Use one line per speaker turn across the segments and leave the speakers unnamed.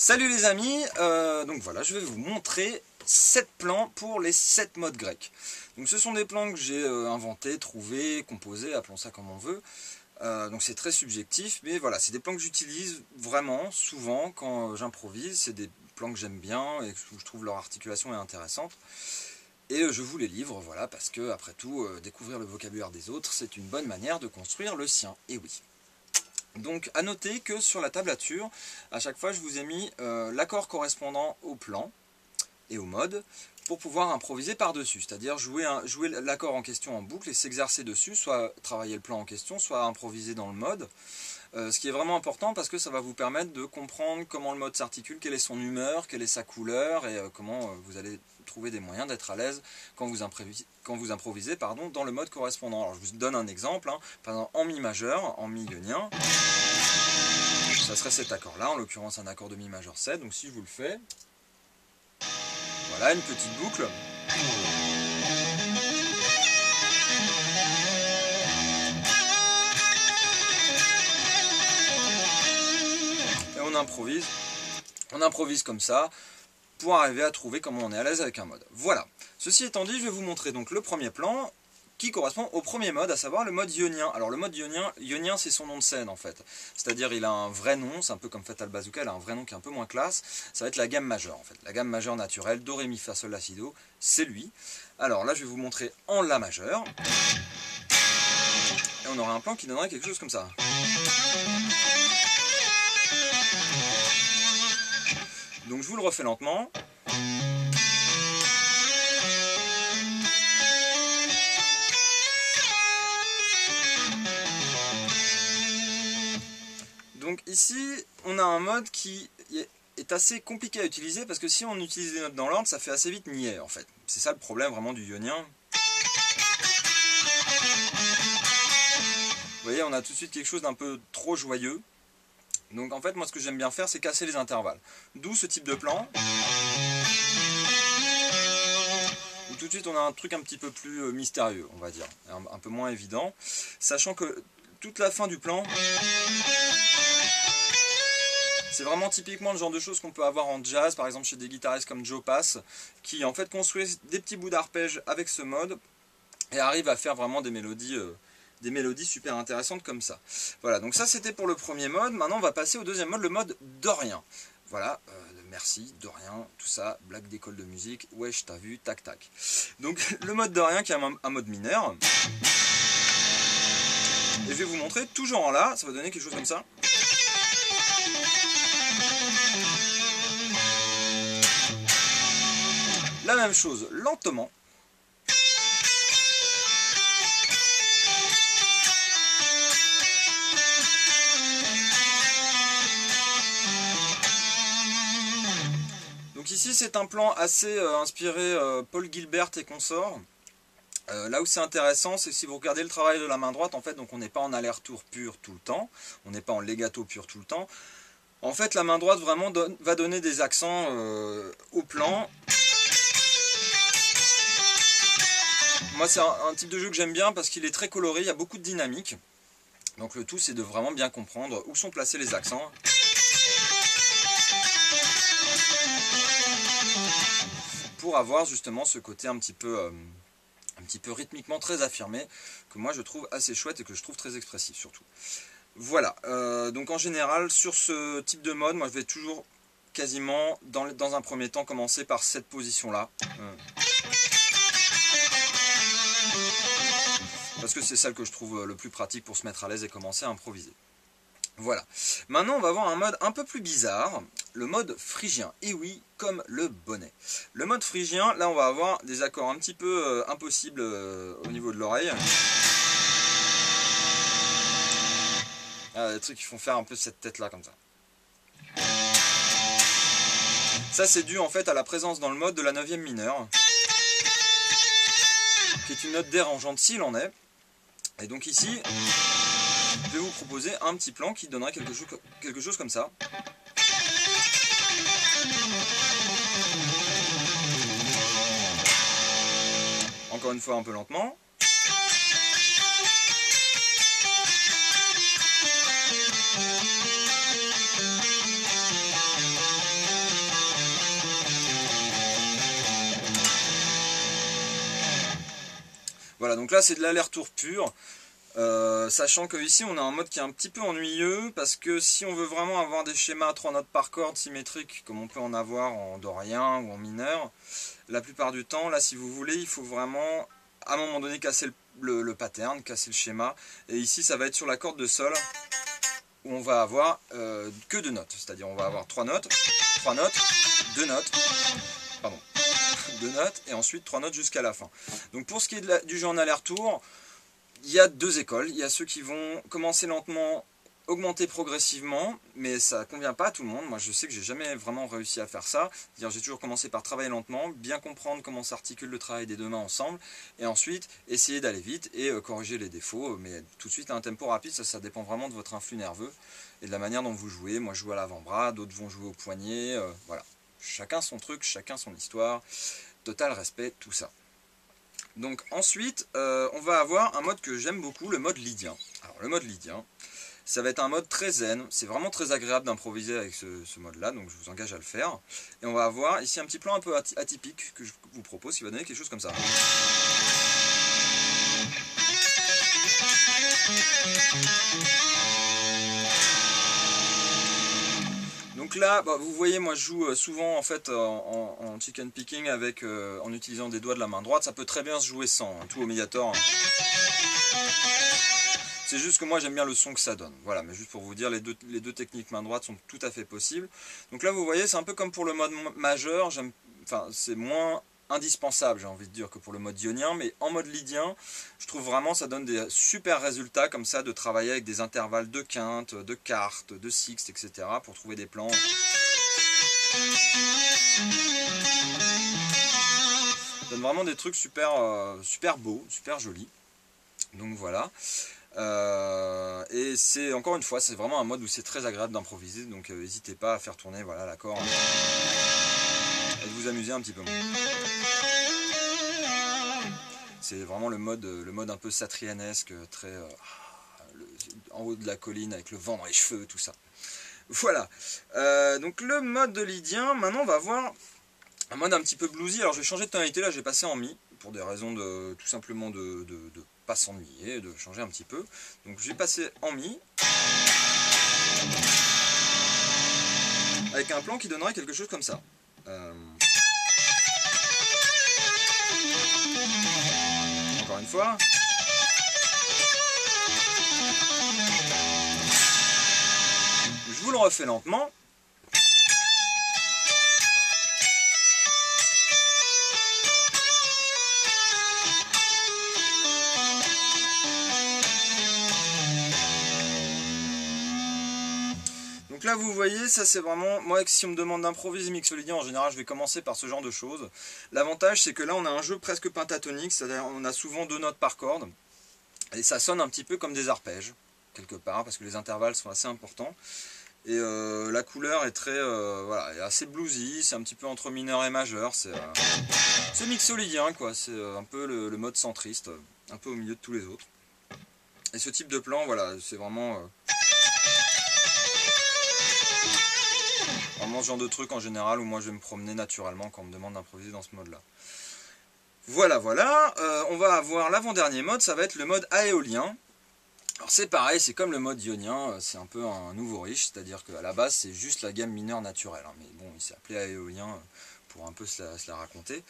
Salut les amis, donc voilà, je vais vous montrer 7 plans pour les 7 modes grecs. Donc ce sont des plans que j'ai inventés, trouvés, composés, appelons ça comme on veut. Donc c'est très subjectif, mais voilà, c'est des plans que j'utilise vraiment souvent quand j'improvise. C'est des plans que j'aime bien et que je trouve leur articulation est intéressante. Et je vous les livre, voilà, parce que après tout, découvrir le vocabulaire des autres, c'est une bonne manière de construire le sien, et oui. Donc à noter que sur la tablature, à chaque fois je vous ai mis l'accord correspondant au plan et au mode pour pouvoir improviser par-dessus, c'est-à-dire jouer l'accord en question en boucle et s'exercer dessus, soit travailler le plan en question, soit improviser dans le mode. Ce qui est vraiment important parce que ça va vous permettre de comprendre comment le mode s'articule, quelle est son humeur, quelle est sa couleur et comment vous allez trouver des moyens d'être à l'aise quand vous improvisez dans le mode correspondant. Alors je vous donne un exemple, hein. Par exemple en mi majeur, en mi ionien, ça serait cet accord-là, en l'occurrence un accord de mi majeur 7, donc si je vous le fais, voilà une petite boucle. Et on improvise comme ça, pour arriver à trouver comment on est à l'aise avec un mode. Voilà. Ceci étant dit, je vais vous montrer donc le premier plan qui correspond au premier mode, à savoir le mode ionien. Alors le mode ionien c'est son nom de scène en fait. C'est-à-dire il a un vrai nom, c'est un peu comme Fatal Bazooka, il a un vrai nom qui est un peu moins classe. Ça va être la gamme majeure en fait. La gamme majeure naturelle, Do, Ré, Mi, Fa, Sol, La, Si, Do, c'est lui. Alors là je vais vous montrer en La majeur. Et on aura un plan qui donnerait quelque chose comme ça. Donc je vous le refais lentement. Donc ici, on a un mode qui est assez compliqué à utiliser parce que si on utilise les notes dans l'ordre, ça fait assez vite niais en fait. C'est ça le problème vraiment du ionien. Vous voyez, on a tout de suite quelque chose d'un peu trop joyeux. Donc en fait, moi ce que j'aime bien faire, c'est casser les intervalles. D'où ce type de plan. Où tout de suite on a un truc un petit peu plus mystérieux, on va dire. Un peu moins évident. Sachant que toute la fin du plan, c'est vraiment typiquement le genre de choses qu'on peut avoir en jazz, par exemple chez des guitaristes comme Joe Pass, qui en fait construisent des petits bouts d'arpège avec ce mode et arrivent à faire vraiment des mélodies super intéressantes comme ça. Voilà, donc ça c'était pour le premier mode. Maintenant on va passer au deuxième mode, le mode dorien. Voilà, merci, dorien, tout ça, blague d'école de musique, wesh t'as vu, tac tac. Donc le mode dorien qui est un mode mineur. Et je vais vous montrer toujours en La, ça va donner quelque chose comme ça. La même chose, lentement. Donc ici c'est un plan assez inspiré Paul Gilbert et consorts. Là où c'est intéressant, c'est que si vous regardez le travail de la main droite, en fait, donc on n'est pas en aller-retour pur tout le temps, on n'est pas en legato pur tout le temps. En fait, la main droite vraiment va donner des accents au plan. Moi, c'est un type de jeu que j'aime bien parce qu'il est très coloré, il y a beaucoup de dynamique. Donc le tout, c'est de vraiment bien comprendre où sont placés les accents. Pour avoir justement ce côté un petit peu rythmiquement très affirmé, que moi je trouve assez chouette et que je trouve très expressif surtout. Voilà, donc en général, sur ce type de mode, moi je vais toujours quasiment, dans un premier temps, commencer par cette position-là. Parce que c'est celle que je trouve le plus pratique pour se mettre à l'aise et commencer à improviser. Voilà. Maintenant, on va voir un mode un peu plus bizarre, le mode phrygien. Et oui, comme le bonnet. Le mode phrygien, là, on va avoir des accords un petit peu impossibles au niveau de l'oreille. Des trucs qui font faire un peu cette tête-là, comme ça. Ça, c'est dû en fait à la présence dans le mode de la 9e mineure, qui est une note dérangeante s'il en est. Et donc ici, je vais vous proposer un petit plan qui donnerait quelque chose comme ça. Encore une fois un peu lentement. Voilà, donc là c'est de l'aller-retour pur. Sachant que ici on a un mode qui est un petit peu ennuyeux, parce que si on veut vraiment avoir des schémas à 3 notes par corde symétriques, comme on peut en avoir en dorien ou en mineur, la plupart du temps, là si vous voulez, il faut vraiment à un moment donné casser le pattern, casser le schéma. Et ici ça va être sur la corde de sol, où on va avoir que 2 notes, c'est-à-dire on va avoir 3 notes, 2 notes, pardon, 2 notes, et ensuite 3 notes jusqu'à la fin. Donc pour ce qui est du jeu en aller-retour, il y a 2 écoles. Il y a ceux qui vont commencer lentement, augmenter progressivement, mais ça ne convient pas à tout le monde. Moi je sais que j'ai jamais vraiment réussi à faire ça. C'est-à-dire j'ai toujours commencé par travailler lentement, bien comprendre comment s'articule le travail des 2 mains ensemble, et ensuite essayer d'aller vite et corriger les défauts, mais tout de suite à un tempo rapide. Ça dépend vraiment de votre influx nerveux et de la manière dont vous jouez. Moi je joue à l'avant-bras, d'autres vont jouer au poignet, voilà. Chacun son truc, chacun son histoire, total respect, tout ça. Donc ensuite, on va avoir un mode que j'aime beaucoup, le mode lydien. Alors le mode lydien, ça va être un mode très zen, c'est vraiment très agréable d'improviser avec ce mode-là, donc je vous engage à le faire. Et on va avoir ici un petit plan un peu atypique que je vous propose, qui va donner quelque chose comme ça. Donc là, bah, vous voyez, moi je joue souvent en fait en chicken picking avec, en utilisant des doigts de la main droite. Ça peut très bien se jouer sans, hein, tout au médiator. C'est juste que moi j'aime bien le son que ça donne. Voilà, mais juste pour vous dire, les deux techniques main droite sont tout à fait possibles. Donc là vous voyez, c'est un peu comme pour le mode majeur. Enfin, c'est moins indispensable, j'ai envie de dire, que pour le mode ionien, mais en mode lydien, je trouve vraiment ça donne des super résultats comme ça, de travailler avec des intervalles de quinte, de quarte, de sixte, etc. pour trouver des plans. Ça donne vraiment des trucs super, super beaux, super jolis. Donc voilà. Et c'est encore une fois, c'est vraiment un mode où c'est très agréable d'improviser, donc n'hésitez pas à faire tourner voilà, l'accord et de vous amuser un petit peu. C'est vraiment le mode un peu satrianesque, très en haut de la colline avec le vent dans les cheveux, tout ça. Voilà. Donc le mode de lydien, maintenant on va voir un mode un petit peu bluesy. Alors je vais changer de tonalité, là je vais passer en mi, pour des raisons de tout simplement de pas s'ennuyer, de changer un petit peu. Donc je vais passer en mi, avec un plan qui donnerait quelque chose comme ça. Encore une fois. Je vous le refais lentement. Donc là vous voyez, ça c'est vraiment, moi si on me demande d'improviser mixolydien, en général je vais commencer par ce genre de choses. L'avantage c'est que là on a un jeu presque pentatonique, c'est-à-dire on a souvent 2 notes par corde, et ça sonne un petit peu comme des arpèges, quelque part, parce que les intervalles sont assez importants. Et la couleur est très, voilà, est assez bluesy, c'est un petit peu entre mineur et majeur, c'est mixolydien quoi, c'est un peu le mode centriste, un peu au milieu de tous les autres. Et ce type de plan, voilà, c'est vraiment... Vraiment ce genre de truc en général où moi je vais me promener naturellement quand on me demande d'improviser dans ce mode là. Voilà, voilà, on va avoir l'avant-dernier mode, ça va être le mode aéolien. Alors c'est pareil, c'est comme le mode ionien, c'est un peu un nouveau riche, c'est-à-dire qu'à la base c'est juste la gamme mineure naturelle, hein, mais bon il s'est appelé aéolien pour un peu se la raconter.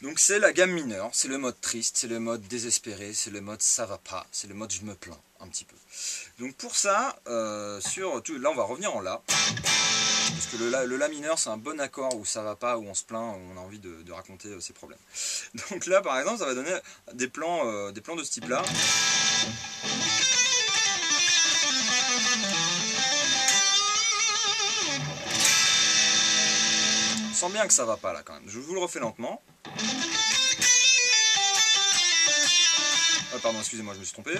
Donc c'est la gamme mineure, c'est le mode triste, c'est le mode désespéré, c'est le mode ça va pas, c'est le mode je me plains un petit peu. Donc pour ça, là on va revenir en la. Parce que le la mineur c'est un bon accord où ça va pas, où on se plaint, où on a envie de raconter ses problèmes. Donc là par exemple ça va donner des plans de ce type là. On sent bien que ça va pas là quand même. Je vous le refais lentement. Ah pardon, excusez-moi, je me suis trompé.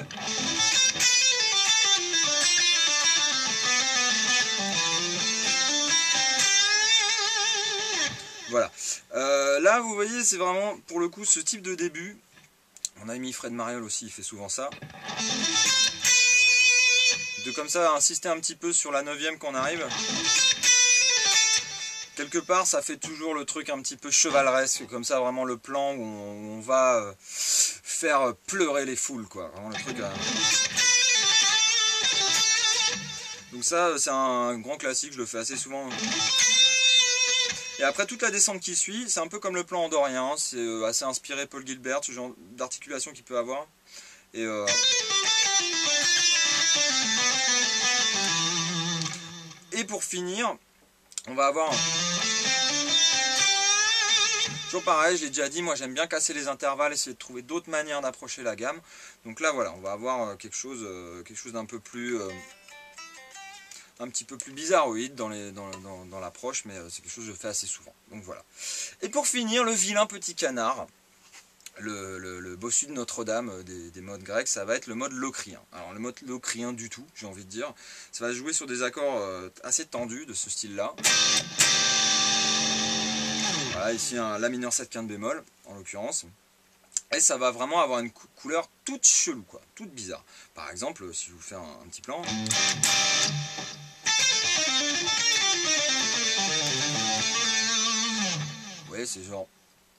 Voilà. Là, vous voyez, c'est vraiment, pour le coup, ce type de début. Mon ami Fred Mariol aussi, il fait souvent ça. De comme ça, insister un petit peu sur la 9e qu'on arrive. Quelque part, ça fait toujours le truc un petit peu chevaleresque, comme ça, vraiment le plan où on va faire pleurer les foules, quoi. Vraiment le truc à... Donc ça, c'est un grand classique, je le fais assez souvent. Et après, toute la descente qui suit, c'est un peu comme le plan andorrien, c'est assez inspiré Paul Gilbert, ce genre d'articulation qu'il peut avoir. Et pour finir, on va avoir... Toujours pareil, je l'ai déjà dit, moi j'aime bien casser les intervalles, essayer de trouver d'autres manières d'approcher la gamme. Donc là voilà, on va avoir quelque chose d'un peu plus... un petit peu plus bizarroïde dans l'approche, mais c'est quelque chose que je fais assez souvent. Donc voilà. Et pour finir, le vilain petit canard, le bossu de Notre-Dame des modes grecs, ça va être le mode locrien. Alors le mode locrien du tout, j'ai envie de dire. Ça va jouer sur des accords assez tendus de ce style-là. Voilà, ici un La mineur 7 quinte bémol, en l'occurrence. Et ça va vraiment avoir une couleur toute chelou, quoi, toute bizarre. Par exemple, si je vous fais un petit plan... Vous voyez, c'est genre,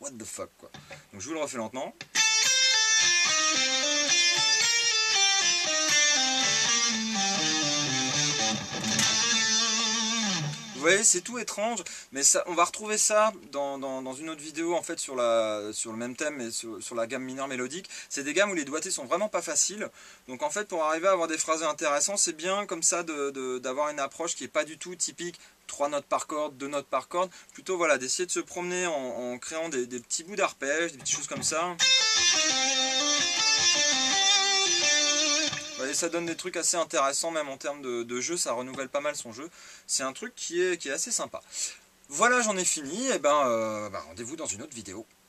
what the fuck, quoi. Donc je vous le refais lentement. Vous voyez, c'est tout étrange, mais ça, on va retrouver ça dans une autre vidéo en fait sur le même thème et sur la gamme mineure mélodique. C'est des gammes où les doigtés sont vraiment pas faciles. Donc en fait, pour arriver à avoir des phrasés intéressants, c'est bien comme ça d'avoir une approche qui est pas du tout typique 3 notes par corde, 2 notes par corde. Plutôt voilà, d'essayer de se promener en créant des petits bouts d'arpège, des petites choses comme ça. Et ça donne des trucs assez intéressants, même en termes de jeu, ça renouvelle pas mal son jeu. C'est un truc qui est assez sympa. Voilà, j'en ai fini, et ben rendez-vous dans une autre vidéo.